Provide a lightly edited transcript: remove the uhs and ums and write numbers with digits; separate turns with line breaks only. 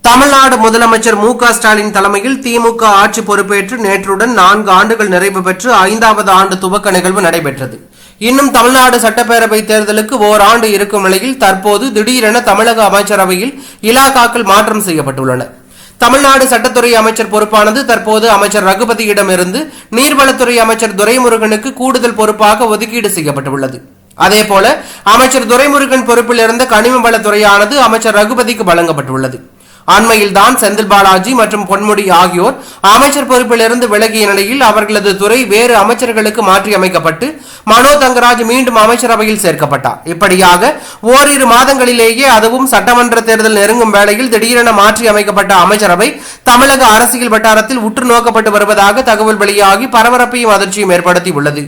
தமிழ்நாடு முதலமைச்சர் மு.க.ஸ்டாலின் தலைமையில் திமுக ஆட்சி பொறுப்பேற்று நேற்றுடன் 4 ஆண்டுகள் நிறைவு பெற்று 5வது ஆண்டு துவக்க நிகழ்வு நடைபெற்றது. இன்னும் தமிழ்நாடு சட்டப்பேரவை தேர்தலுக்கு ஓராண்டு இருக்கும் நிலையில் தற்போது திடீரென தமிழக அமைச்சரவையில் இலாகாக்கள் மாற்றம் செய்யப்பட்டுள்ளன. தமிழ்நாடு சட்டத்துறை அமைச்சர் பொறுப்பானது தற்போது அமைச்சர் ரகுபதியிடமிருந்து நீர்வளத்துறை அமைச்சர் துரைமுருகனுக்கு கூடுதல் பொறுப்பாக ஒதுக்கீடு செய்யப்பட்டுள்ளது. அதேபோல அமைச்சர் துரைமுருகன் பொறுப்பில் இருந்த கனிம வளத்துறையானது அமைச்சர் ரகுபதிக்கு வழங்கப்பட்டுள்ளது. அண்மையில் தான் செந்தில் பாலாஜி மற்றும் பொன்முடி ஆகியோர் அமைச்சர் பொறுப்பிலிருந்து விலகிய நிலையில் அவர்களது துறை வேறு அமைச்சர்களுக்கு மாற்றி அமைக்கப்பட்டு மனோ தங்கராஜ் மீண்டும் அமைச்சரவையில் சேர்க்கப்பட்டார். இப்படியாக ஓரிரு மாதங்களிலேயே அதுவும் சட்டமன்ற தேர்தல் நெருங்கும் வேளையில் திடீரென மாற்றி அமைக்கப்பட்ட அமைச்சரவை தமிழக அரசியல் வட்டாரத்தில் உற்று நோக்கப்பட்டு வருவதாக தகவல் வெளியாகி பரபரப்பையும் அதிர்ச்சியும் ஏற்படுத்தி உள்ளது.